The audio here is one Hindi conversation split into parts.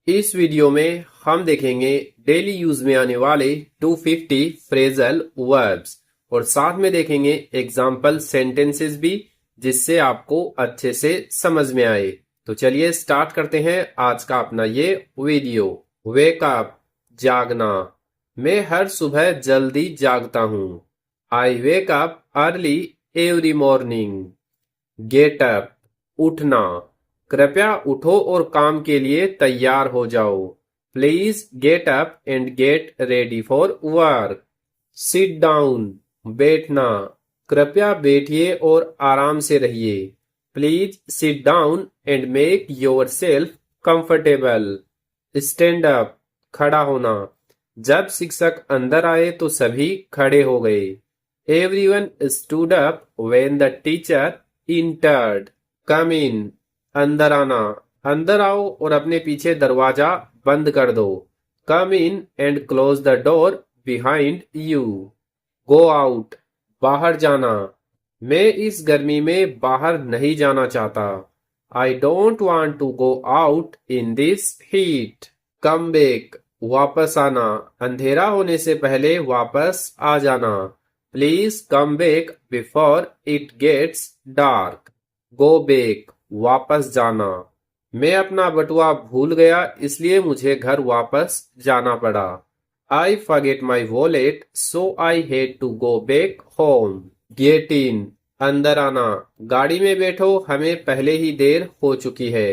इस वीडियो में हम देखेंगे डेली यूज में आने वाले 250 फ्रेजल वर्ब्स और साथ में देखेंगे एग्जाम्पल सेंटेंसेस भी, जिससे आपको अच्छे से समझ में आए। तो चलिए स्टार्ट करते हैं आज का अपना ये वीडियो। वेक अप, जागना। मैं हर सुबह जल्दी जागता हूँ। I wake up early every morning. Get up, उठना। कृपया उठो और काम के लिए तैयार हो जाओ। Please get up and get ready for work. Sit down, बैठना। कृपया बैठिए और आराम से रहिए। Please sit down and make your self comfortable. Stand up, खड़ा होना। जब शिक्षक अंदर आए तो सभी खड़े हो गए। Everyone stood up when the teacher entered. Come in, अंदर आना। अंदर आओ और अपने पीछे दरवाजा बंद कर दो। Come in and close the door behind you. Go out, बाहर जाना। मैं इस गर्मी में बाहर नहीं जाना चाहता। I don't want to go out in this heat. Come back, वापस आना। अंधेरा होने से पहले वापस आ जाना। Please come back before it gets dark. Go back, वापस जाना। मैं अपना बटुआ भूल गया, इसलिए मुझे घर वापस जाना पड़ा। I forget my wallet so I had to go back home. Get in, अंदर आना। गाड़ी में बैठो, हमें पहले ही देर हो चुकी है।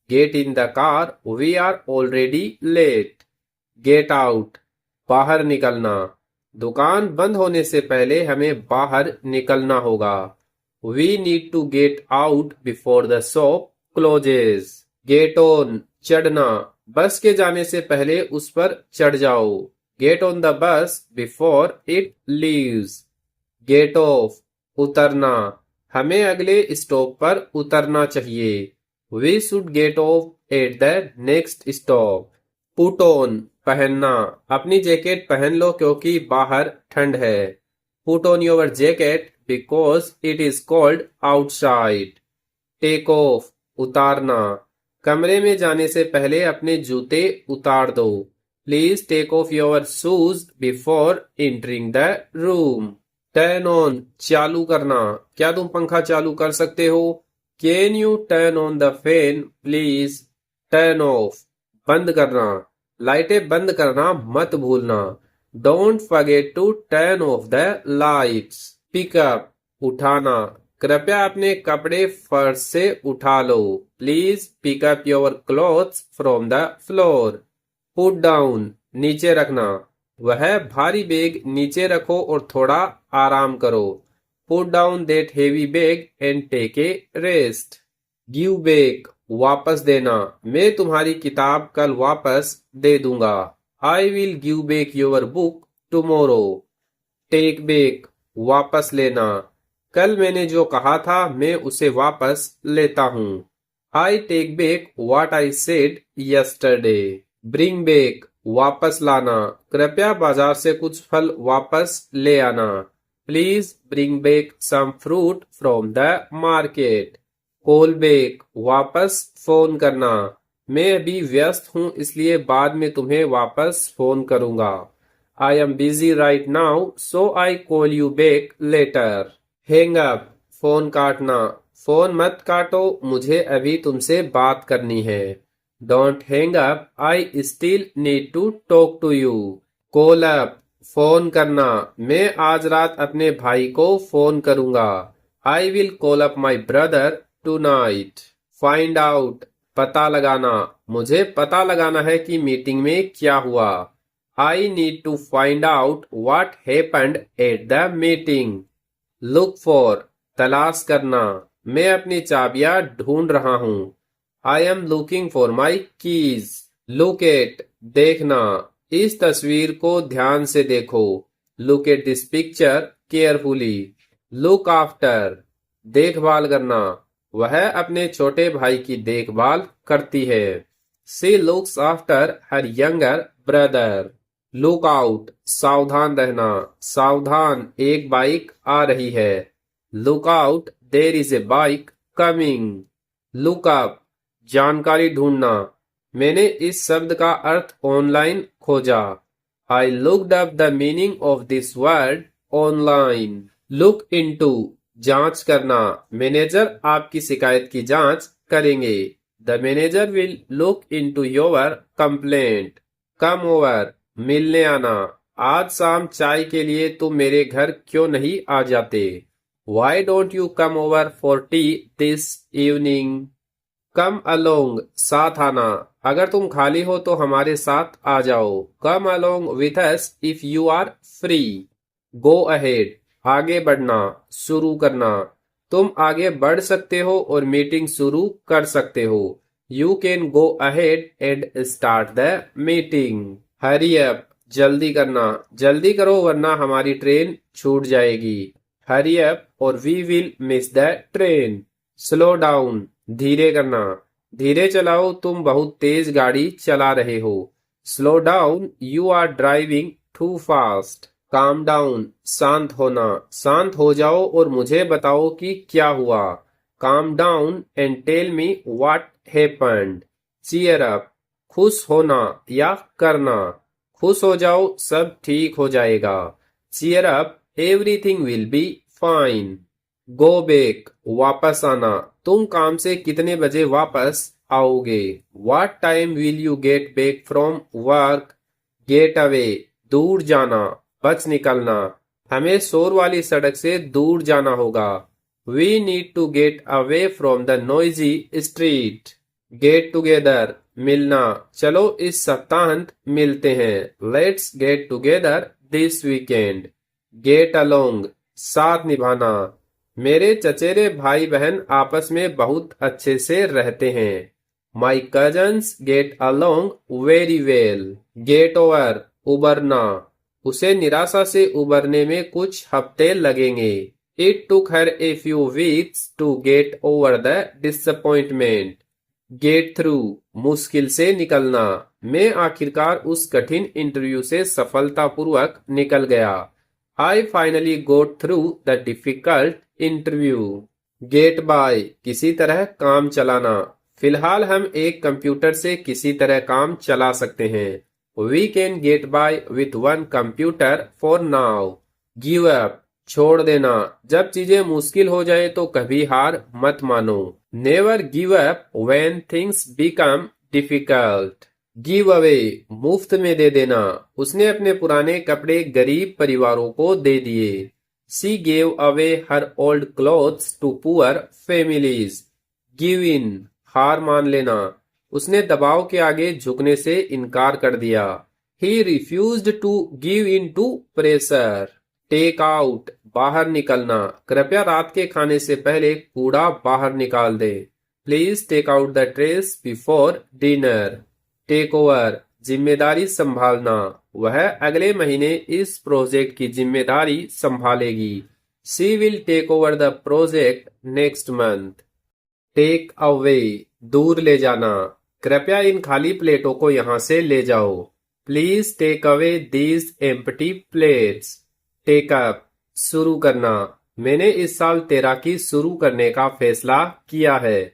Get in the car, we are already late. Get out, बाहर निकलना। दुकान बंद होने से पहले हमें बाहर निकलना होगा। We need to get out before the shop closes. Get on, चढ़ना। बस के जाने से पहले उस पर चढ़ जाओ। Get on the bus before it leaves. Get off, उतरना। हमें अगले स्टॉप पर उतरना चाहिए। We should get off at the next stop. Put on, पहनना। अपनी जैकेट पहन लो क्योंकि बाहर ठंड है। Put on your jacket because it is cold outside. Take off, उतारना। कमरे में जाने से पहले अपने जूते उतार दो। Please take off your shoes before entering the room. Turn on, चालू करना। क्या तुम पंखा चालू कर सकते हो? Can you turn on the fan please? Turn off, बंद करना। लाइटें बंद करना मत भूलना। Don't forget to turn off the lights. Pick up, उठाना। कृपया अपने कपड़े फर्श से उठा लो। Please pick up your clothes from the floor. Put down, नीचे रखना। वह भारी बैग नीचे रखो और थोड़ा आराम करो। Put down that heavy bag and take a rest. Give back, वापस देना। मैं तुम्हारी किताब कल वापस दे दूंगा। I will give back your book tomorrow. Take back, वापस लेना। कल मैंने जो कहा था मैं उसे वापस लेता हूँ। I take back what I said yesterday. Bring back, वापस लाना। कृपया बाजार से कुछ फल वापस ले आना। Please bring back some fruit from the market. Call back, वापस फोन करना। मैं अभी व्यस्त हूँ, इसलिए बाद में तुम्हें वापस फोन करूंगा। I am busy right now so I call you back later. Hang up, phone काटना। फोन मत काटो, मुझे अभी तुमसे बात करनी है। Don't hang up, I still need to talk to you. Call up, phone करना। मैं आज रात अपने भाई को फोन करूंगा। I will call up my brother tonight. Find out, पता लगाना। मुझे पता लगाना है कि मीटिंग में क्या हुआ। I need to find out what happened at the meeting. Look for, तलाश करना। मैं अपनी चाबियां ढूंढ रहा हूँ। I am looking for my keys. Look at, देखना। इस तस्वीर को ध्यान से देखो। Look at this picture carefully. Look after, देखभाल करना। वह अपने छोटे भाई की देखभाल करती है। She looks after her younger brother. Look out, सावधान रहना। सावधान, एक बाइक आ रही है। Look out, there is a bike coming. Look up, जानकारी ढूंढना। मैंने इस शब्द का अर्थ ऑनलाइन खोजा। I looked up the meaning of this word online. Look into जांच करना। मैनेजर आपकी शिकायत की जांच करेंगे। The manager will look into your complaint. Come over मिलने आना। आज शाम चाय के लिए तुम मेरे घर क्यों नहीं आ जाते? Why don't you come over for tea this evening? Come along साथ आना। अगर तुम खाली हो तो हमारे साथ आ जाओ। Come along with us if you are free. Go ahead आगे बढ़ना, शुरू करना। तुम आगे बढ़ सकते हो और मीटिंग शुरू कर सकते हो। You can go ahead and start the meeting. Hurry up जल्दी करना, जल्दी करो वरना हमारी ट्रेन छूट जाएगी। हरी अप और we will miss the train. Slow down धीरे करना, धीरे चलाओ तुम बहुत तेज गाड़ी चला रहे हो। Slow down you are driving too fast. Calm down शांत होना, शांत हो जाओ और मुझे बताओ कि क्या हुआ। Calm down and tell me what happened. Cheer up खुश होना या करना, खुश हो जाओ सब ठीक हो जाएगा। Cheer up everything will be fine. Go back वापस आना, तुम काम से कितने बजे वापस आओगे? What time will you get back from work? Get away दूर जाना, बच निकलना। हमें शोर वाली सड़क से दूर जाना होगा। We need to get away from the noisy street. Get together मिलना, चलो इस सप्ताहांत मिलते हैं। Let's get together this weekend. Get along साथ निभाना। मेरे चचेरे भाई बहन आपस में बहुत अच्छे से रहते हैं। My cousins get along very well. Get over उबरना, उसे निराशा से उबरने में कुछ हफ्ते लगेंगे। It took her a few weeks to get over the disappointment. Get through मुश्किल से निकलना, मैं आखिरकार उस कठिन इंटरव्यू से सफलतापूर्वक निकल गया। I finally got through the difficult interview. Get by किसी तरह काम चलाना, फिलहाल हम एक कंप्यूटर से किसी तरह काम चला सकते हैं। We can get by with one computer for now. Give up छोड़ देना, जब चीजें मुश्किल हो जाए तो कभी हार मत मानो। Never give up when things become difficult. Give away मुफ्त में दे देना, उसने अपने पुराने कपड़े गरीब परिवारों को दे दिए। She gave away her old clothes to poor families. Give in हार मान लेना, उसने दबाव के आगे झुकने से इनकार कर दिया। He refused to give in to pressure. Take out बाहर निकलना, कृपया रात के खाने से पहले कूड़ा बाहर निकाल दे। Please take out the trash before dinner. Take over जिम्मेदारी संभालना, वह अगले महीने इस प्रोजेक्ट की जिम्मेदारी संभालेगी। She will take over the project next month. Take away दूर ले जाना, कृपया इन खाली प्लेटों को यहाँ से ले जाओ। Please take away these empty plates. Take up शुरू करना, मैंने इस साल तैराकी शुरू करने का फैसला किया है।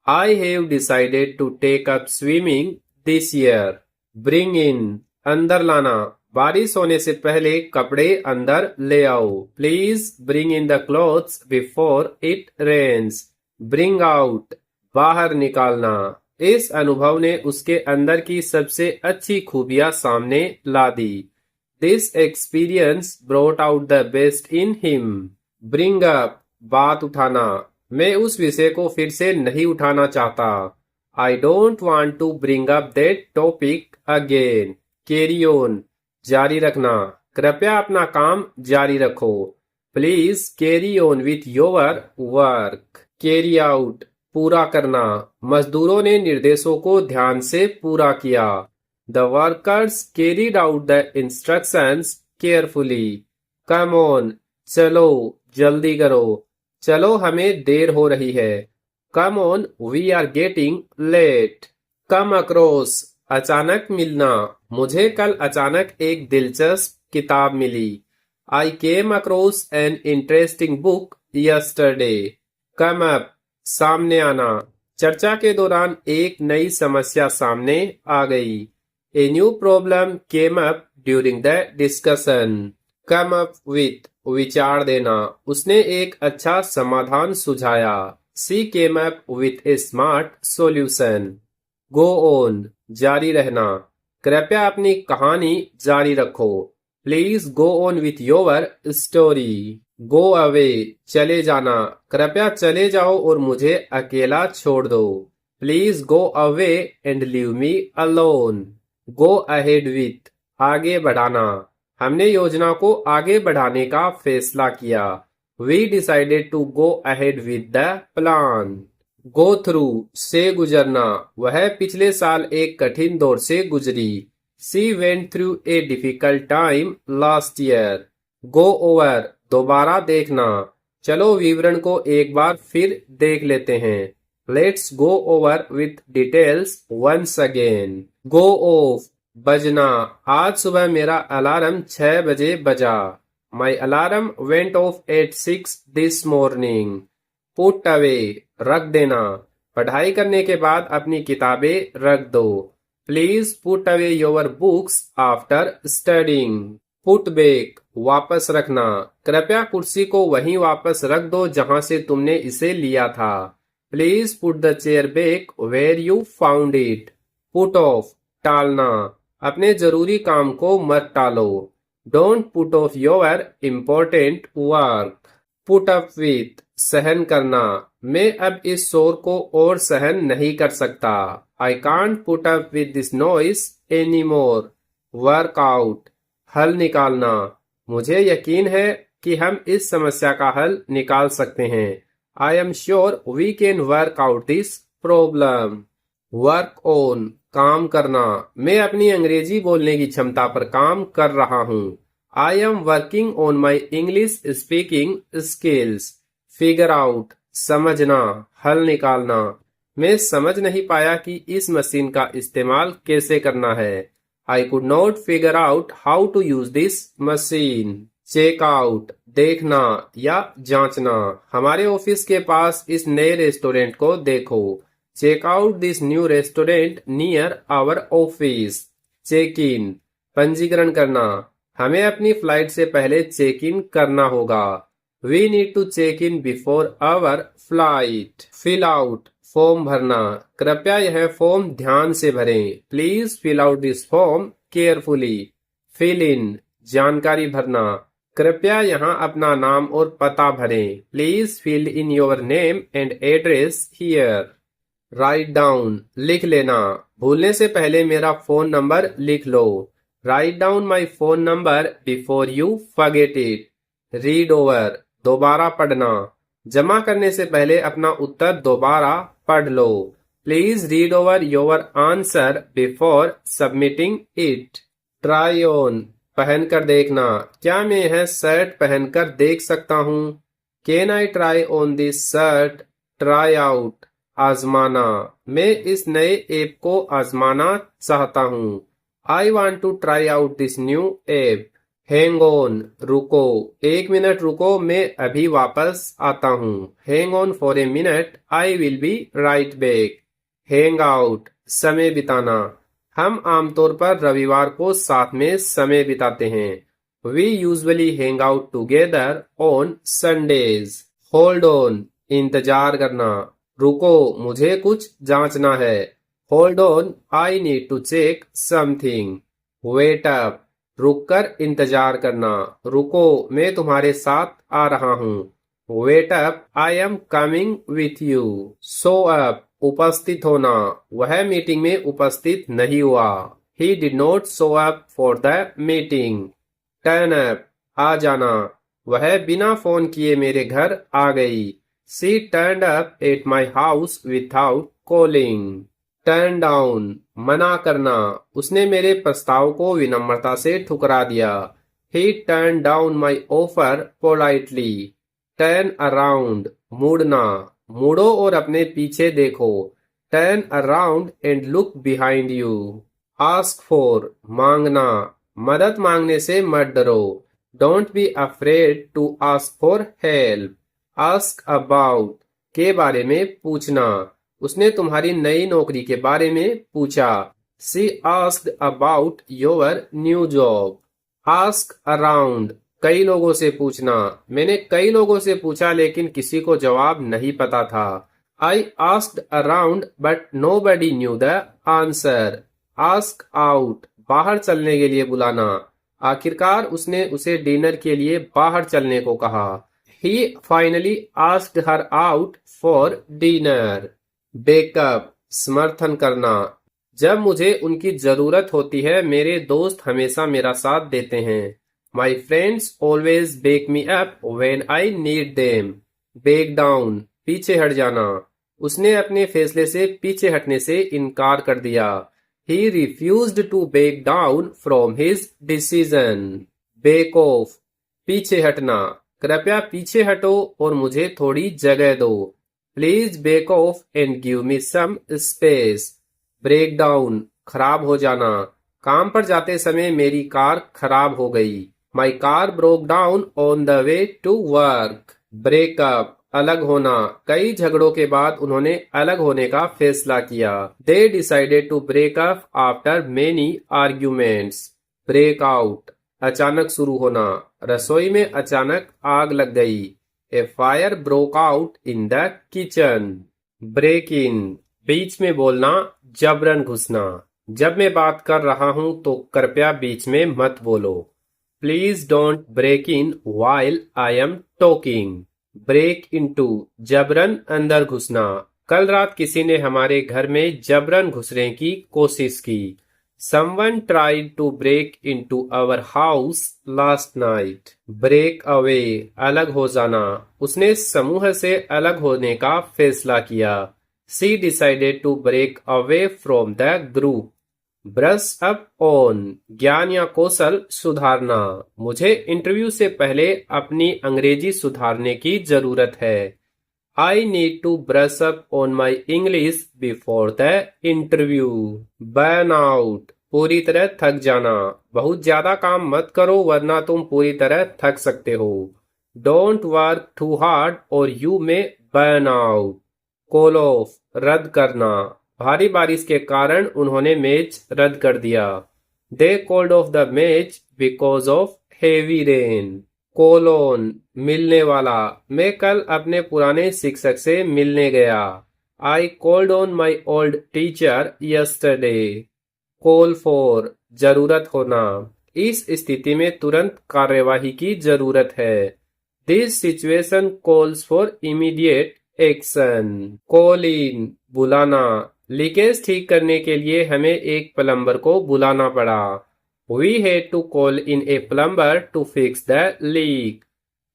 I have decided to take up swimming this year. Bring in अंदर लाना, बारिश होने से पहले कपड़े अंदर ले आओ। Please bring in the clothes before it rains. Bring out बाहर निकालना, इस अनुभव ने उसके अंदर की सबसे अच्छी खूबियां सामने ला दी। This experience brought out the best in him. Bring up बात उठाना, मैं उस विषय को फिर से नहीं उठाना चाहता। I don't want to bring up that topic again. Carry on जारी रखना, कृपया अपना काम जारी रखो। Please carry on with your work. Carry out पूरा करना, मजदूरों ने निर्देशों को ध्यान से पूरा किया। The workers carried out the instructions carefully. Come on चलो जल्दी करो, चलो हमें देर हो रही है। Come on, we are getting late. Come across अचानक मिलना, मुझे कल अचानक एक दिलचस्प किताब मिली। I came across an interesting book yesterday. Come up सामने आना, चर्चा के दौरान एक नई समस्या सामने आ गई। A new problem came up during the discussion. Come up with, विचार देना, उसने एक अच्छा समाधान सुझाया। She came up with a smart solution. Go on, जारी रहना, कृपया अपनी कहानी जारी रखो। Please go on with your story. Go away, चले जाना, कृपया चले जाओ और मुझे अकेला छोड़ दो। Please go away and leave me alone. Go ahead with, आगे बढ़ाना, हमने योजना को आगे बढ़ाने का फैसला किया। We decided to go ahead with the plan. Go through, से गुजरना, वह पिछले साल एक कठिन दौर से गुजरी। She went through a difficult time last year. Go over, दोबारा देखना, चलो विवरण को एक बार फिर देख लेते हैं। Let's go over with details once again. Go off, बजना, आज सुबह मेरा अलार्म 6 बजे बजा। My alarm went off at 6 this morning. Put away, रख देना, पढ़ाई करने के बाद अपनी किताबें रख दो। Please put away your books after studying. Put back, वापस रखना, कृपया कुर्सी को वहीं वापस रख दो जहां से तुमने इसे लिया था। Please put the chair back where you found it. Put off, टालना, अपने जरूरी काम को मत टालो। Don't put off your important work. Put up with, सहन करना, मैं अब इस शोर को और सहन नहीं कर सकता। I can't put up with this noise any more. Workout, हल निकालना, मुझे यकीन है कि हम इस समस्या का हल निकाल सकते हैं। I am sure we can work out this problem. Work on, काम करना, मैं अपनी अंग्रेजी बोलने की क्षमता पर काम कर रहा हूँ। I am working on my English speaking skills. Figure out, समझना, हल निकालना, मैं समझ नहीं पाया कि इस मशीन का इस्तेमाल कैसे करना है। I could not figure out how to use this machine. Check out, देखना या जांचना, हमारे ऑफिस के पास इस नए रेस्टोरेंट को देखो। Check out this new restaurant near our office. Check in, पंजीकरण करना, हमें अपनी फ्लाइट से पहले चेक इन करना होगा। We need to check in before our flight. Fill out, form भरना, कृपया यह फॉर्म ध्यान से भरें। Please fill out this form carefully. Fill in, जानकारी भरना, कृपया यहाँ अपना नाम और पता भरें। Please fill in your name and address here. Write down, लिख लेना, भूलने से पहले मेरा फोन नंबर लिख लो। Write down my phone number before you forget it. Read over, दोबारा पढ़ना, जमा करने से पहले अपना उत्तर दोबारा पढ़ लो। Please read over your answer before submitting it. Try on, पहन कर देखना, क्या मैं यह शर्ट पहनकर देख सकता हूँ? Can I try on this shirt? Try out, आजमाना, मैं इस नए ऐप को आजमाना चाहता हूँ। I want to try out this new app. Hang on, रुको, 1 मिनट रुको, मैं अभी वापस आता हूँ। Hang on for a minute, I will be right back. Hang out, समय बिताना, हम आमतौर पर रविवार को साथ में समय बिताते हैं। We usually hang out together on Sundays. Hold on, इंतजार करना, रुको, मुझे कुछ जांचना है। Hold on, I need to check something. Wait up, रुककर इंतजार करना, रुको, मैं तुम्हारे साथ आ रहा हूँ। Wait up, I am coming with you. Show up, उपस्थित होना, वह मीटिंग में उपस्थित नहीं हुआ। He did not show up for the meeting. Turn up, आ जाना, वह बिना फोन किए मेरे घर आ गई। She turned up at my house without calling. Turn down, मना करना, उसने मेरे प्रस्ताव को विनम्रता से ठुकरा दिया। He turn down my offer politely. Turn around, मुड़ना, मुड़ो और अपने पीछे देखो। Turn around and look behind you. Ask for, मांगना, मदद मांगने से मत डरो। Don't be afraid to ask for help. Ask about, के बारे में पूछना, उसने तुम्हारी नई नौकरी के बारे में पूछा। She asked about your new job. Ask around, कई लोगों से पूछना। मैंने कई लोगों से पूछा लेकिन किसी को जवाब नहीं पता था। I asked around but nobody knew the answer. Ask out, बाहर चलने के लिए बुलाना। आखिरकार उसने उसे डिनर के लिए बाहर चलने को कहा। He finally asked her out for dinner. Backup, समर्थन करना। जब मुझे उनकी जरूरत होती है मेरे दोस्त हमेशा मेरा साथ देते हैं। My friends always back me up when I need them. Back down, पीछे हट जाना। उसने अपने फैसले से पीछे हटने से इनकार कर दिया। He refused to back down from his decision. Back off, पीछे हटना। कृपया पीछे हटो और मुझे थोड़ी जगह दो। Please back off and give me some space. Break down, खराब हो जाना। काम पर जाते समय मेरी कार खराब हो गई। My car broke down on the way to work. Break up, अलग होना। कई झगड़ों के बाद उन्होंने अलग होने का फैसला किया। They decided to break up after many arguments. Break out, अचानक शुरू होना। रसोई में अचानक आग लग गई। A fire broke out in the kitchen. Break in, बीच में बोलना, जबरन घुसना। जब मैं बात कर रहा हूं तो कृपया बीच में मत बोलो। Please don't break in while I am talking. Break into, जबरन अंदर घुसना। कल रात किसी ने हमारे घर में जबरन घुसने की कोशिश की। Someone tried to break into our house last night. Break away, अलग हो जाना। उसने समूह से अलग होने का फैसला किया। She decided to break away from the group. Brush up on, ज्ञान या कौशल सुधारना। मुझे इंटरव्यू से पहले अपनी अंग्रेजी सुधारने की जरूरत है। I need to brush up on my English before the interview. Burn out, पूरी तरह थक जाना। बहुत ज्यादा काम मत करो वरना तुम पूरी तरह थक सकते हो। Don't work too hard or you may burn out. Call off, रद्द करना। भारी बारिश के कारण उन्होंने मैच रद्द कर दिया। They called off the match because of heavy rain. Call on, मिलने वाला। मैं कल अपने पुराने शिक्षक से मिलने गया। I called on my old teacher yesterday. Call for, जरूरत होना। इस स्थिति में तुरंत कार्यवाही की जरूरत है। This situation calls for immediate action. Call in, बुलाना। लीकेज ठीक करने के लिए हमें एक प्लम्बर को बुलाना पड़ा। We had to call in a plumber to fix the leak.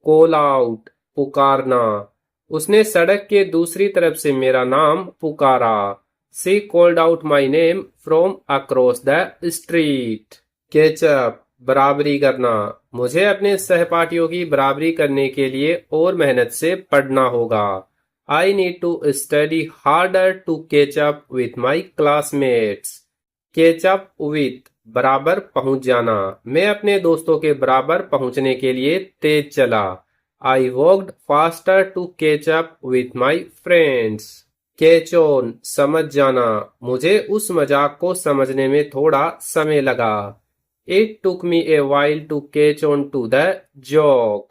Call out, पुकारना। उसने सड़क के दूसरी तरफ से मेरा नाम पुकारा। She called out my name from across the street. Ketchup, बराबरी करना। मुझे अपने सहपाठियों की बराबरी करने के लिए और मेहनत से पढ़ना होगा। I need to study harder to catch up with my classmates. Catch up with, बराबर पहुंच जाना। मैं अपने दोस्तों के बराबर पहुंचने के लिए तेज चला। I walked faster to catch up with my friends. Catch on, समझ जाना। मुझे उस मजाक को समझने में थोड़ा समय लगा। It took me a while to catch on to the joke.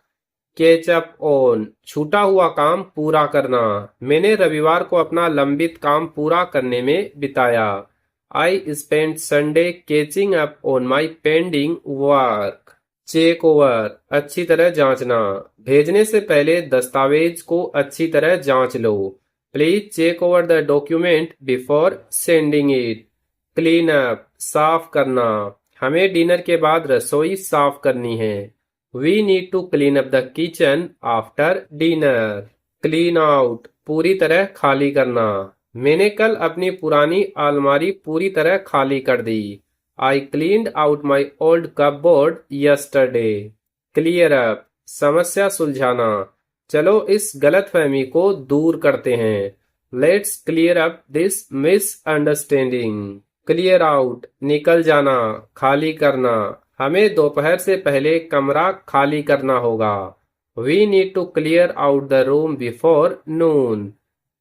Catch up on, छूटा हुआ काम पूरा करना। मैंने रविवार को अपना लंबित काम पूरा करने में बिताया। I spend Sunday catching up on my pending work. Check over, अच्छी तरह जांचना। भेजने से पहले दस्तावेज को अच्छी तरह जांच लो। Please check over the document before sending it. Clean up, साफ करना। हमें डिनर के बाद रसोई साफ करनी है। We need to clean up the kitchen after dinner. Clean out, पूरी तरह खाली करना। मैंने कल अपनी पुरानी अलमारी पूरी तरह खाली कर दी। I cleaned out my old cupboard yesterday. Clear up, समस्या सुलझाना। चलो इस गलतफहमी को दूर करते हैं। Let's clear up this misunderstanding. Clear out, निकल जाना, खाली करना। हमें दोपहर से पहले कमरा खाली करना होगा। We need to clear out the room before noon.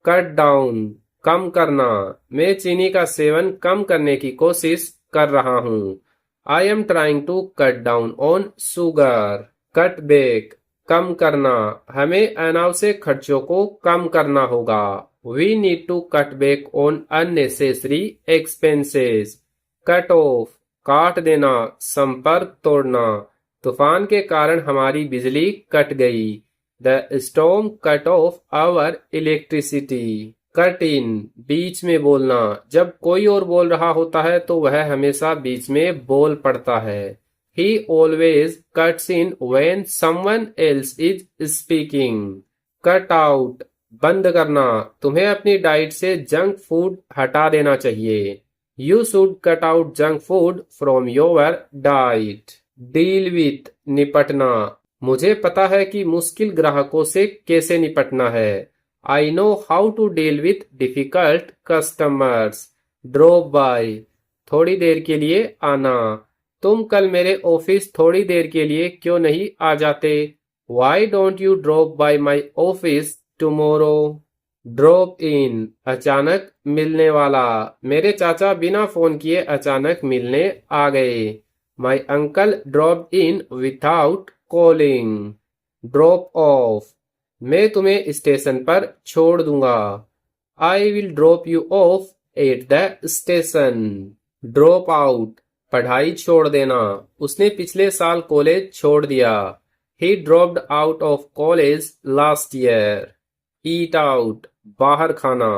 Cut down, कम करना, मैं चीनी का सेवन कम करने की कोशिश कर रहा हूँ। I am trying to cut down on sugar. Cut back, कम करना, हमें अनावश्यक खर्चों को कम करना होगा। We need to cut back on unnecessary expenses. Cut off, काट देना, संपर्क तोड़ना, तूफान के कारण हमारी बिजली कट गई। The storm cut off our electricity. Cut in, बीच में बोलना, जब कोई और बोल रहा होता है तो वह हमेशा बीच में बोल पड़ता है। He always cuts in when someone else is speaking. Cut out, बंद करना, तुम्हें अपनी डाइट से जंक फूड हटा देना चाहिए। You should cut out junk food from your diet. Deal with, निपटना, मुझे पता है कि मुश्किल ग्राहकों से कैसे निपटना है। I know how to deal with difficult customers. Drop by, थोड़ी देर के लिए आना, तुम कल मेरे ऑफिस थोड़ी देर के लिए क्यों नहीं आ जाते? Why don't you drop by my office tomorrow? Drop in, अचानक मिलने वाला, मेरे चाचा बिना फोन किए अचानक मिलने आ गए। My uncle dropped in without calling. Drop off, मैं तुम्हें स्टेशन पर छोड़ दूंगा। I will drop you off at the station. Drop out, पढ़ाई छोड़ देना, उसने पिछले साल कॉलेज छोड़ दिया। He dropped out of college last year. Eat out, बाहर खाना,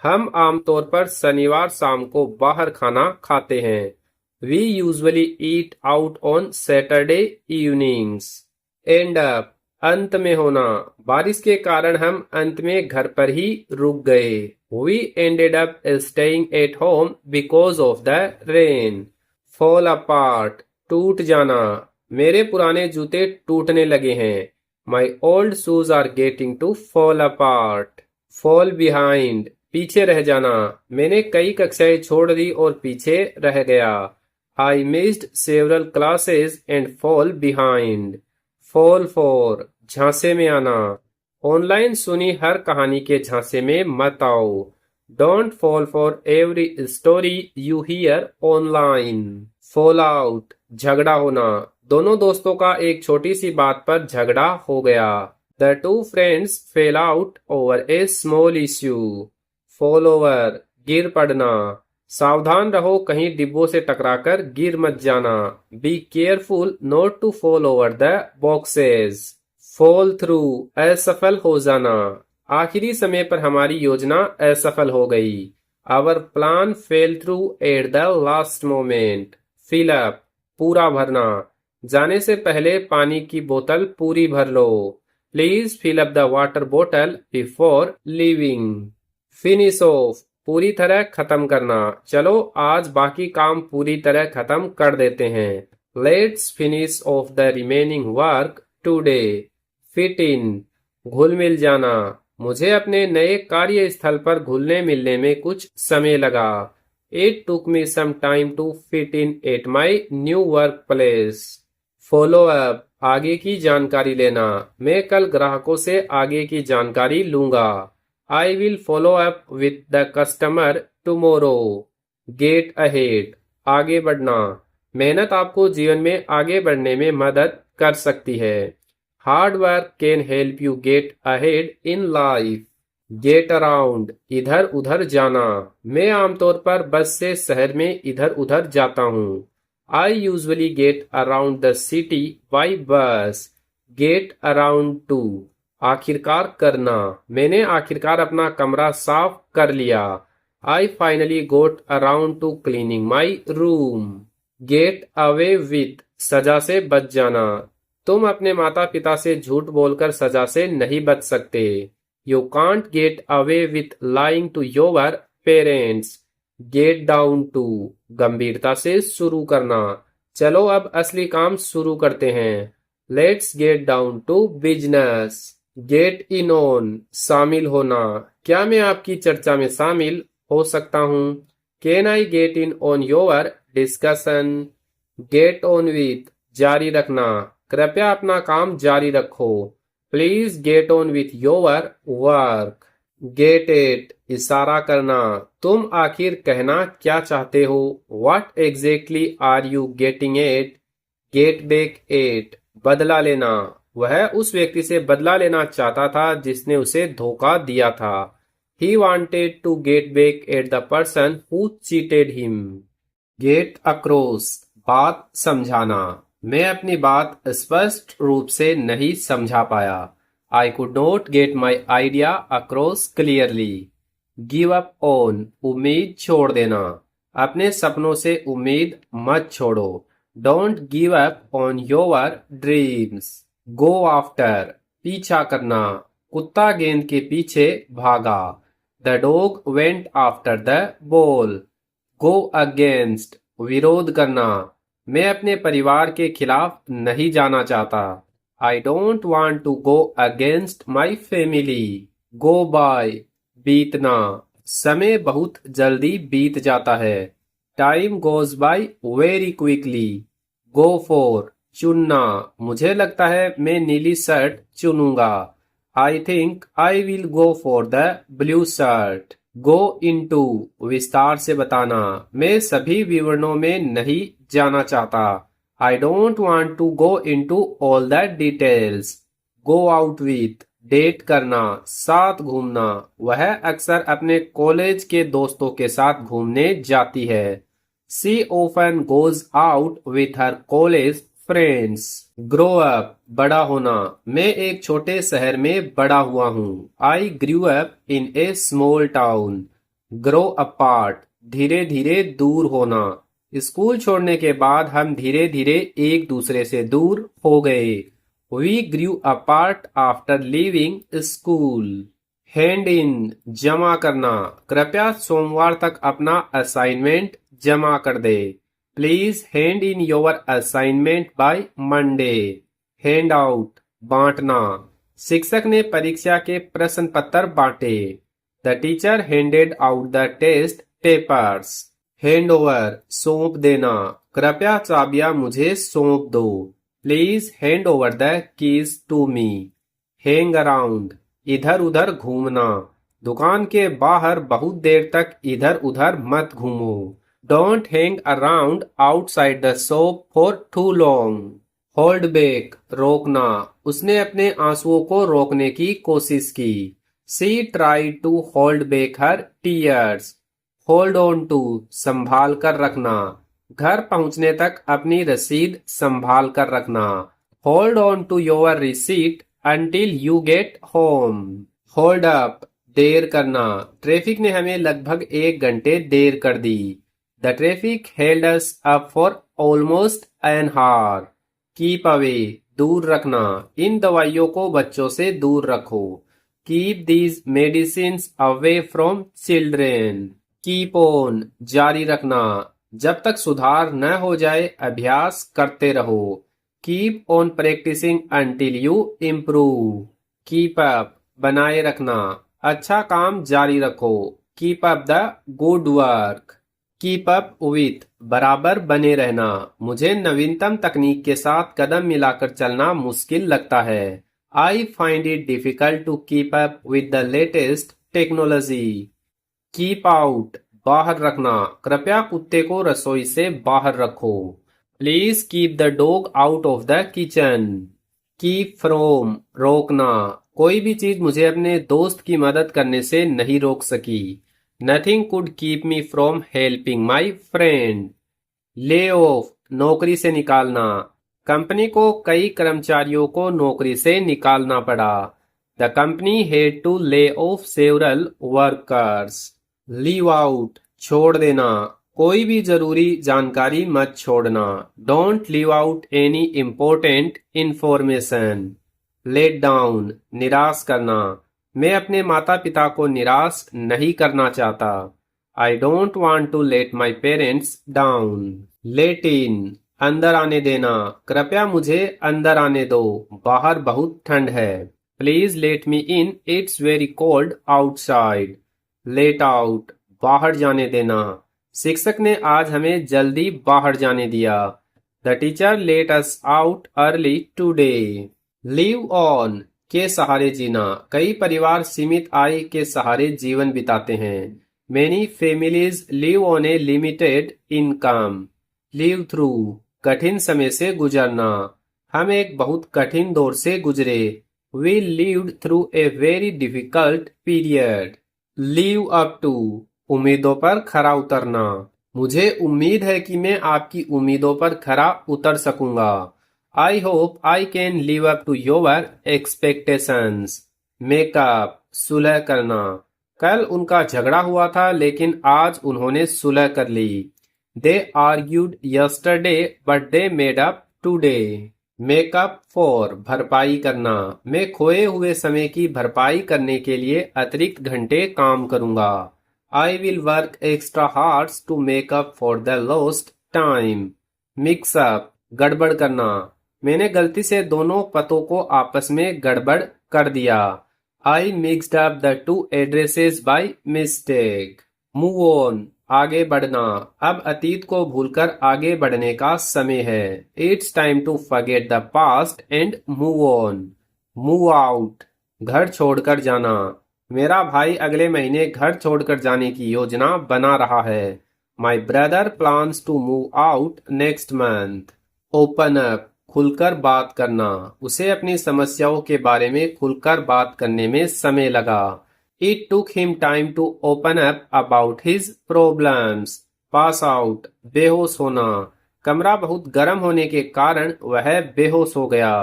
हम आमतौर पर शनिवार शाम को बाहर खाना खाते हैं। We usually eat out on Saturday evenings. End up, अंत में होना, बारिश के कारण हम अंत में घर पर ही रुक गए। We ended up staying at home because of the rain. Fall apart, टूट जाना, मेरे पुराने जूते टूटने लगे हैं। My old shoes are getting to fall apart. Fall behind, पीछे रह जाना, मैंने कई कक्षाएं छोड़ दी और पीछे रह गया। I missed several classes and fall behind. Fall for, झांसे में आना, ऑनलाइन सुनी हर कहानी के झांसे में मत आओ। Don't fall for every story you hear online. Fall out, झगड़ा होना, दोनों दोस्तों का एक छोटी सी बात पर झगड़ा हो गया। The two friends fell out over a small issue. Fall over, गिर पड़ना, सावधान रहो कहीं डिब्बों से टकराकर गिर मत जाना। Be careful not to fall over the boxes. Fall through, असफल हो जाना, आखिरी समय पर हमारी योजना असफल हो गई। Our plan fell through at the last moment. Fill up, पूरा भरना, जाने से पहले पानी की बोतल पूरी भर लो। Please fill up the water bottle before leaving. Finish off, पूरी तरह खत्म करना, चलो आज बाकी काम पूरी तरह खत्म कर देते हैं। Let's finish off the remaining work today. Fit in, घुल मिल जाना, मुझे अपने नए कार्यस्थल पर घुलने मिलने में कुछ समय लगा। It took me some time to fit in at my new workplace. Follow up, आगे की जानकारी लेना, मैं कल ग्राहकों से आगे की जानकारी लूंगा। I will follow up with the customer tomorrow. Get ahead, आगे बढ़ना, मेहनत आपको जीवन में आगे बढ़ने में मदद कर सकती है। Hard work can help you get ahead in life. Get around, इधर उधर जाना, मैं आमतौर पर बस से शहर में इधर उधर जाता हूँ। I usually get around the city by bus. Get around to, आखिरकार करना, मैंने आखिरकार अपना कमरा साफ कर लिया। I finally got around to cleaning my room. Get away with, सजा से बच जाना, तुम अपने माता पिता से झूठ बोलकर सजा से नहीं बच सकते। You can't get away with lying to your parents. Get down to, गंभीरता से शुरू करना, चलो अब असली काम शुरू करते हैं। Let's get down to business. Get in on, शामिल होना, क्या मैं आपकी चर्चा में शामिल हो सकता हूँ? Can I get in on your discussion? Get on with, जारी रखना, कृपया अपना काम जारी रखो। Please get on with your work. Get it, इशारा करना। तुम आखिर कहना क्या चाहते हो? What exactly are you getting at? Get back at, बदला लेना। वह उस व्यक्ति से बदला लेना चाहता था जिसने उसे धोखा दिया था। He wanted to get back at the person who cheated him. Get across, बात समझाना। मैं अपनी बात स्पष्ट रूप से नहीं समझा पाया। I could not get my idea across clearly. Give up on, उम्मीद छोड़ देना। अपने सपनों से उम्मीद मत छोड़ो। Don't give up on your dreams. Go after, पीछा करना। कुत्ता गेंद के पीछे भागा। The dog went after the ball. Go against, विरोध करना। मैं अपने परिवार के खिलाफ नहीं जाना चाहता। I don't want to go against my family. Go by, बीतना। समय बहुत जल्दी बीत जाता है। Time goes by very quickly. Go for, चुनना। मुझे लगता है मैं नीली शर्ट चुनूंगा। I think I will go for the blue shirt. Go into, विस्तार से बताना। मैं सभी विवरणों में नहीं जाना चाहता। I don't want to go into all the details. Go out with, date करना, साथ घूमना। वह अक्सर अपने कॉलेज के दोस्तों के साथ घूमने जाती है। She often goes out with her college friends. Grow up, बड़ा होना। मैं एक छोटे शहर में बड़ा हुआ हूँ। I grew up in a small town. Grow apart, धीरे धीरे दूर होना। स्कूल छोड़ने के बाद हम धीरे धीरे एक दूसरे से दूर हो गए। We grew apart after leaving school. Hand in, जमा करना। कृपया सोमवार तक अपना असाइनमेंट जमा कर दे। Please hand in your assignment by Monday. Hand out, बांटना। शिक्षक ने परीक्षा के प्रश्न पत्र बांटे। The teacher handed out the test papers. Hand over, सौंप देना। कृपया चाबियां मुझे सौंप दो। Please hand over the keys to me. Hang around, इधर उधर घूमना। दुकान के बाहर बहुत देर तक इधर उधर मत घूमो। Don't hang around outside the shop for too long. Hold back, रोकना। उसने अपने आंसुओं को रोकने की कोशिश की। She tried to hold back her tears. Hold on to, संभाल कर रखना। घर पहुंचने तक अपनी रसीद संभाल कर रखना। Hold on to your receipt until you get home. Hold up, देर करना। ट्रैफिक ने हमें लगभग 1 घंटे देर कर दी। The traffic held us up for almost an hour. Keep away, दूर रखना। इन दवाइयों को बच्चों से दूर रखो। Keep these medicines away from children. Keep on, जारी रखना। जब तक सुधार न हो जाए अभ्यास करते रहो। Keep on practicing until you improve. Keep up, बनाए रखना। अच्छा काम जारी रखो। Keep up the good work. Keep up with, बराबर बने रहना। मुझे नवीनतम तकनीक के साथ कदम मिलाकर चलना मुश्किल लगता है। I find it difficult to keep up with the latest technology. Keep out, बाहर रखना। कृपया कुत्ते को रसोई से बाहर रखो। Please keep the dog out of the kitchen. Keep from, रोकना। कोई भी चीज मुझे अपने दोस्त की मदद करने से नहीं रोक सकी। Nothing could keep me from helping my friend. Lay off, नौकरी से निकालना। कंपनी को कई कर्मचारियों को नौकरी से निकालना पड़ा। The company had to lay off several workers. Leave out, छोड़ देना। कोई भी जरूरी जानकारी मत छोड़ना। Don't leave out any important information. Let down, निराश करना। मैं अपने माता पिता को निराश नहीं करना चाहता। I don't want to let my parents down. Let in, अंदर आने देना। कृपया मुझे अंदर आने दो, बाहर बहुत ठंड है। Please let me in, it's very cold outside. Let out, बाहर जाने देना। शिक्षक ने आज हमें जल्दी बाहर जाने दिया। The teacher let us out early today. Live on, के सहारे जीना। कई परिवार सीमित आय के सहारे जीवन बिताते हैं। Many families live on a limited income. Live through कठिन समय से गुजरना। हम एक बहुत कठिन दौर से गुजरे। We lived through a very difficult period. Live up to उम्मीदों पर खरा उतरना। मुझे उम्मीद है कि मैं आपकी उम्मीदों पर खरा उतर सकूंगा। I hope I can live up to your expectations. Make up सुलह करना। कल उनका झगड़ा हुआ था लेकिन आज उन्होंने सुलह कर ली। They argued yesterday but they made up today. Make up for भरपाई करना। मैं खोए हुए समय की भरपाई करने के लिए अतिरिक्त घंटे काम करूंगा। I will work extra hours to make up for the lost time. Mix up गड़बड़ करना। मैंने गलती से दोनों पतों को आपस में गड़बड़ कर दिया। I mixed up the two addresses by mistake. Move on आगे बढ़ना। अब अतीत को भूलकर आगे बढ़ने का समय है। It's time to forget the past and move on. Move out घर छोड़कर जाना। मेरा भाई अगले महीने घर छोड़कर जाने की योजना बना रहा है। My brother plans to move out next month. Open up खुलकर बात करना। उसे अपनी समस्याओं के बारे में खुलकर बात करने में समय लगा। It took him time to open up about his problems. Pass out बेहोश होना। कमरा बहुत गर्म होने के कारण वह बेहोश हो गया।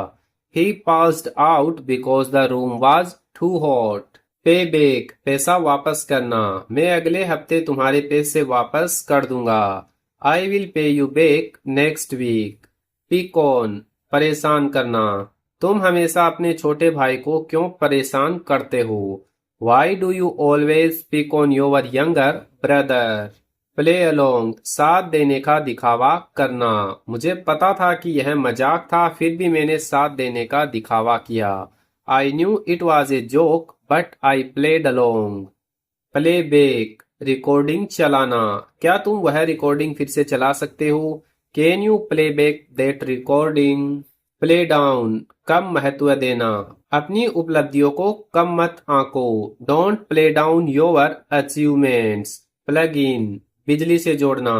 He passed out because the room was too hot. Pay back पैसा वापस करना। मैं अगले हफ्ते तुम्हारे पैसे वापस कर दूंगा। I will pay you back next week. Pick on परेशान करना। तुम हमेशा अपने छोटे भाई को क्यों परेशान करते हो? Why do you always pick on your younger brother? Play along साथ देने का दिखावा करना। मुझे पता था कि यह मजाक था फिर भी मैंने साथ देने का दिखावा किया। I knew it was a joke but I played along. Play back recording चलाना। क्या तुम वह रिकॉर्डिंग फिर से चला सकते हो? Can you play back that recording? Play down कम महत्व देना। अपनी उपलब्धियों को कम मत आंको। Don't play down your achievements. Plug in बिजली से जोड़ना।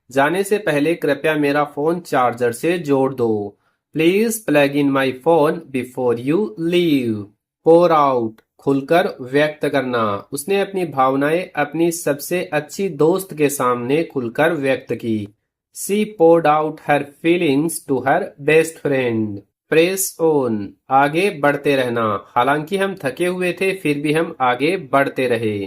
जाने से पहले कृपया मेरा फोन चार्जर से जोड़ दो। Please plug in my phone before you leave. Pour out खुलकर व्यक्त करना। उसने अपनी भावनाएं अपनी सबसे अच्छी दोस्त के सामने खुलकर व्यक्त की। She poured out her feelings to her best friend. Press on आगे बढ़ते रहना। हालांकि हम थके हुए थे फिर भी हम आगे बढ़ते रहे।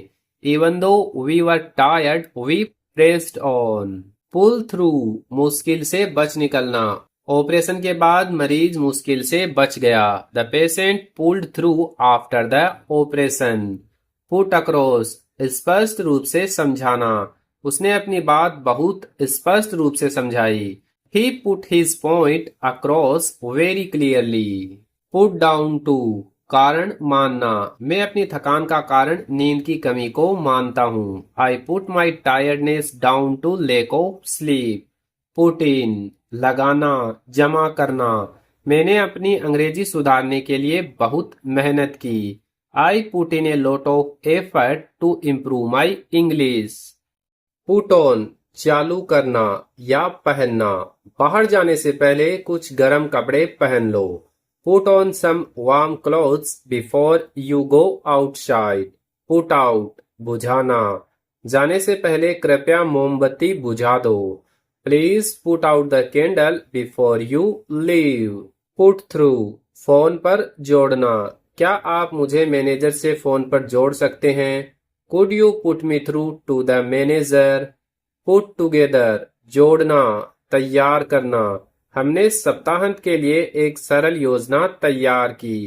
Even though we were tired, we pressed on. Pull through मुश्किल से बच निकलना। ऑपरेशन के बाद मरीज मुश्किल से बच गया। The patient pulled through after the operation. Put across स्पष्ट रूप से समझाना। उसने अपनी बात बहुत स्पष्ट रूप से समझाई। He put his point across very clearly. Put down to कारण मानना। मैं अपनी थकान का कारण नींद की कमी को मानता हूँ। I put my tiredness down to lack of sleep. Put in लगाना जमा करना। मैंने अपनी अंग्रेजी सुधारने के लिए बहुत मेहनत की। I put in a lot of effort to improve my English. Put on चालू करना या पहनना। बाहर जाने से पहले कुछ गर्म कपड़े पहन लो। Put on some warm clothes before you go outside. Put out बुझाना। जाने से पहले कृपया मोमबत्ती बुझा दो। Please put out the candle before you leave. Put through phone पर जोड़ना। क्या आप मुझे मैनेजर से फोन पर जोड़ सकते हैं? Could you put me through to the manager? Put together जोड़ना तैयार करना। हमने सप्ताहांत के लिए एक सरल योजना तैयार की।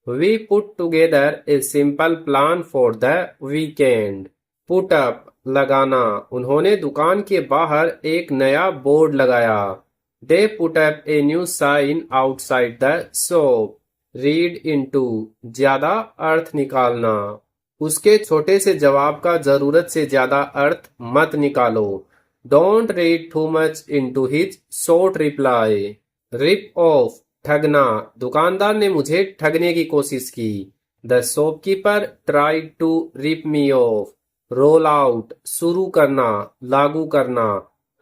We put together a simple plan for the weekend. Put up लगाना। उन्होंने दुकान के बाहर एक नया बोर्ड लगाया। They put up a new sign outside the shop. Read into ज्यादा अर्थ निकालना। उसके छोटे से जवाब का जरूरत से ज्यादा अर्थ मत निकालो। Don't read too much into his short reply. Rip off ठगना, दुकानदार ने मुझे ठगने की कोशिश की। The shopkeeper tried to rip me off. Roll out, शुरू करना, लागू करना।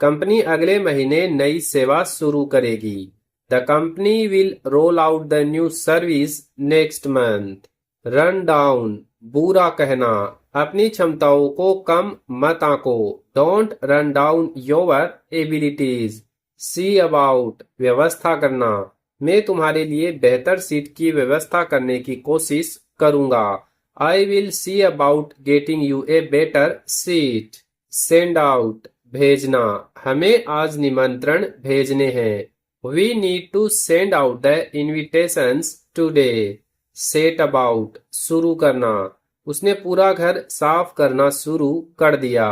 कंपनी अगले महीने नई सेवा शुरू करेगी। The company will roll out the new service next month. Run down, बुरा कहना, अपनी क्षमताओं को कम मत आंको। Don't run down your abilities. See about, व्यवस्था करना, मैं तुम्हारे लिए बेहतर सीट की व्यवस्था करने की कोशिश करूंगा। I will see about getting you a better seat. Send out, भेजना, हमें आज निमंत्रण भेजने हैं। We need to send out the invitations today. Set about, शुरू करना, उसने पूरा घर साफ करना शुरू कर दिया।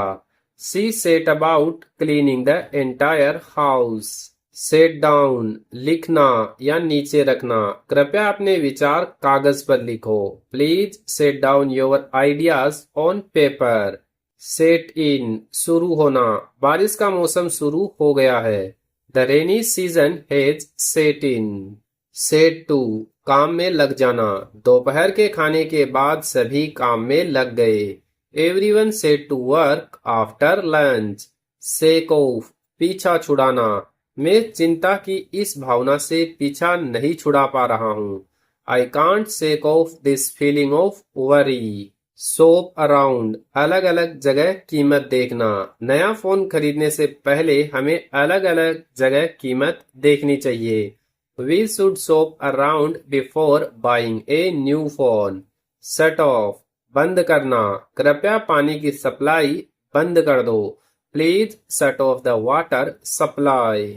She set about cleaning the entire house. Set down, लिखना या नीचे रखना, कृपया अपने विचार कागज पर लिखो। Please set down your ideas on paper. Set in, शुरू होना, बारिश का मौसम शुरू हो गया है। The rainy season has set in. Set to, काम में लग जाना, दोपहर के खाने के बाद सभी काम में लग गए। Everyone set to work after lunch. Shake off, पीछा छुड़ाना, मैं चिंता की इस भावना से पीछा नहीं छुड़ा पा रहा हूँ। I can't shake of this feeling of worry. Shop around, अलग अलग जगह कीमत देखना, नया फोन खरीदने से पहले हमें अलग अलग जगह कीमत देखनी चाहिए। We should shop around before buying a new phone. Shut off, बंद करना, कृपया पानी की सप्लाई बंद कर दो। Please shut off the water supply.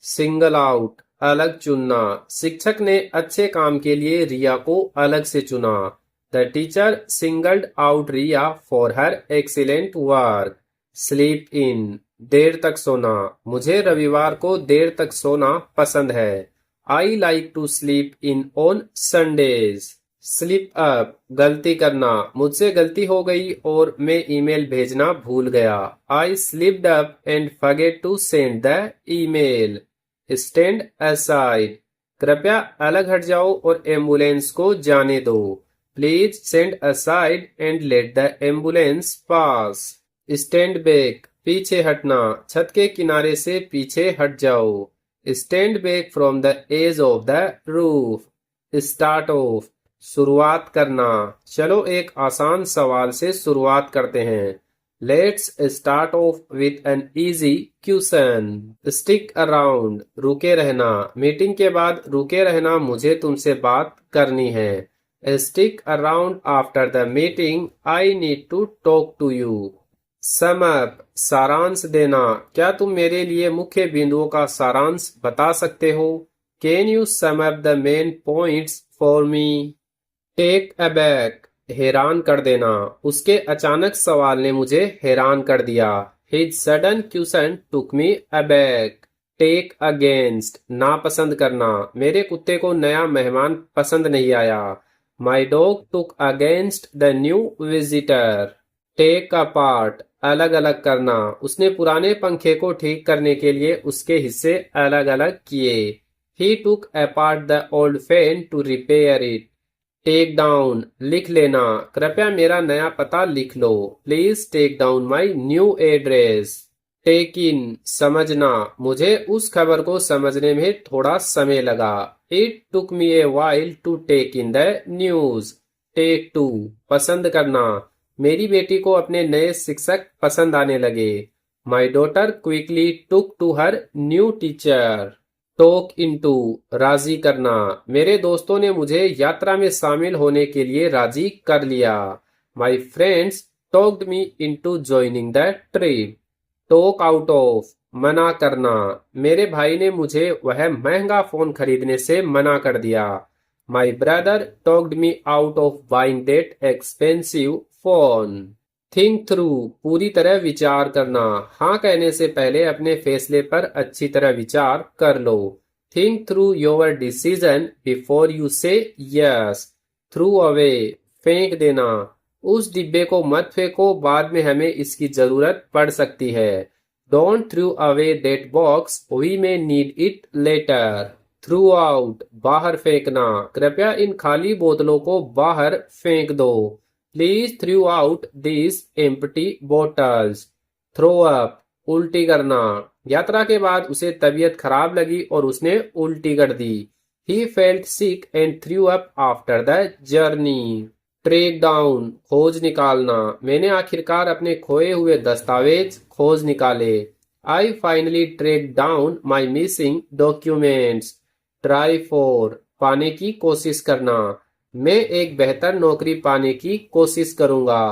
Single out, अलग चुनना, शिक्षक ने अच्छे काम के लिए रिया को अलग से चुना। The teacher singled out Riya for her excellent work. Sleep in, देर तक सोना, मुझे रविवार को देर तक सोना पसंद है। I like to sleep in on Sundays. Slip up, गलती करना, मुझसे गलती हो गई और मैं ईमेल भेजना भूल गया। I slipped up and forget to send the email. Stand aside, कृपया अलग हट जाओ और एम्बुलेंस को जाने दो। Please stand aside and let the ambulance pass. Stand back, पीछे हटना, छत के किनारे से पीछे हट जाओ। Stand back from the edge of the roof. Start off, शुरुआत करना, चलो एक आसान सवाल से शुरुआत करते हैं। Let's start of with an easy question. Stick around, रुके रहना, मीटिंग के बाद रुके रहना, मुझे तुमसे बात करनी है। Stick around after the meeting, I need to talk to you. Sum up, सारांश देना, क्या तुम मेरे लिए मुख्य बिंदुओं का सारांश बता सकते हो? Can you sum up the main points for me? Take aback, हैरान कर देना, उसके अचानक सवाल ने मुझे हैरान कर दिया। हिज सडन क्वेश्चन टुक मी अबैक। टेक अगेंस्ट, नापसंद करना, मेरे कुत्ते को नया मेहमान पसंद नहीं आया। My dog took against the new visitor. Take apart, अलग अलग करना, उसने पुराने पंखे को ठीक करने के लिए उसके हिस्से अलग अलग किए। He took apart the old fan to repair it. Take down, लिख लेना, कृपया मेरा नया पता लिख लो। Please take down my new address. Take in, समझना, मुझे उस खबर को समझने में थोड़ा समय लगा। It took me a while to take in the news. Take to, पसंद करना, मेरी बेटी को अपने नए शिक्षक पसंद आने लगे। My daughter quickly took to her new teacher. Talk into, राजी करना, मेरे दोस्तों ने मुझे यात्रा में शामिल होने के लिए राजी कर लिया। My friends talked me into joining the trip. Talk out of, मना करना, मेरे भाई ने मुझे वह महंगा फोन खरीदने से मना कर दिया। My brother talked me out of buying that expensive phone. Think through, पूरी तरह विचार करना, हाँ कहने से पहले अपने फैसले पर अच्छी तरह विचार कर लो। Think through your decision before you say yes. Throw away, फेंक देना, उस डिब्बे को मत फेंको, बाद में हमें इसकी जरूरत पड़ सकती है। Don't throw away that box, we may need it later. Throw out बाहर फेंकना, कृपया इन खाली बोतलों को बाहर फेंक दो। Please throw out this empty bottles. Throw up उल्टी करना, यात्रा के बाद उसे तबीयत खराब लगी और उसने उल्टी कर दी। He felt sick and threw up after the journey. Track down खोज निकालना, मैंने आखिरकार अपने खोए हुए दस्तावेज खोज निकाले। I finally tracked down my missing documents. Try for पाने की कोशिश करना, मैं एक बेहतर नौकरी पाने की कोशिश करूंगा।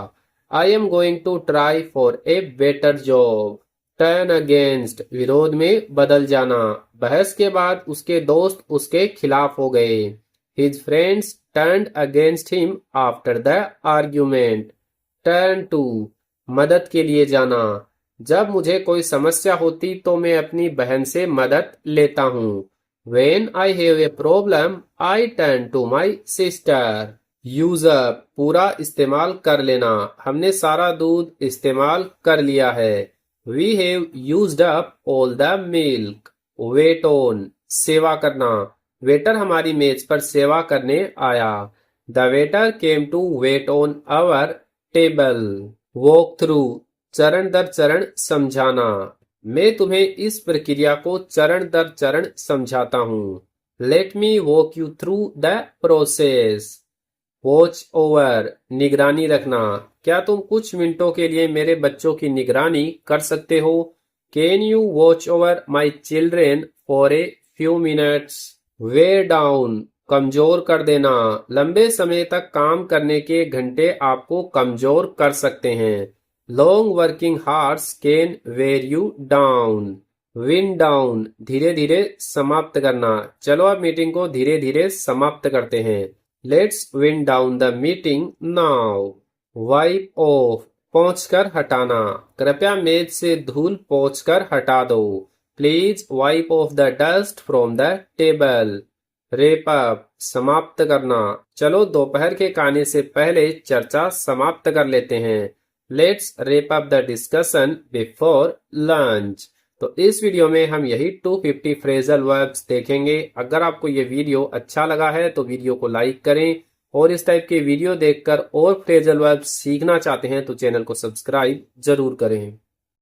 I am going to try for a better job. Turn against विरोध में बदल जाना, बहस के बाद उसके दोस्त उसके खिलाफ हो गए। His friends turned against him after the argument. Turn to मदद के लिए जाना, जब मुझे कोई समस्या होती तो मैं अपनी बहन से मदद लेता हूँ। When I have a problem, I turn to my sister. Use up पूरा इस्तेमाल कर लेना, हमने सारा दूध इस्तेमाल कर लिया है। We have used up all the milk. Wait on सेवा करना, वेटर हमारी मेज पर सेवा करने आया। The waiter came to wait on our table. Walk through चरण दर चरण समझाना, मैं तुम्हें इस प्रक्रिया को चरण दर चरण समझाता हूँ। Let me walk you through the process. Watch over निगरानी रखना, क्या तुम कुछ मिनटों के लिए मेरे बच्चों की निगरानी कर सकते हो? Can you watch over my children for a few minutes? Wear down कमजोर कर देना, लंबे समय तक काम करने के घंटे आपको कमजोर कर सकते हैं। Long working hours can wear you down. Wind down धीरे धीरे समाप्त करना, चलो अब मीटिंग को धीरे धीरे समाप्त करते हैं। Let's wind down the meeting now. Wipe off पोंछकर हटाना, कृपया मेज से धूल पोंछकर हटा दो। Please wipe off the dust from the table. Wrap up समाप्त करना, चलो दोपहर के खाने से पहले चर्चा समाप्त कर लेते हैं। Let's wrap up the discussion before lunch. तो इस वीडियो में हम यही 250 फ्रेजल वर्ब्स देखेंगे। अगर आपको ये वीडियो अच्छा लगा है तो वीडियो को लाइक करें और इस टाइप के वीडियो देखकर और फ्रेजल वर्ब्स सीखना चाहते हैं तो चैनल को सब्सक्राइब जरूर करें।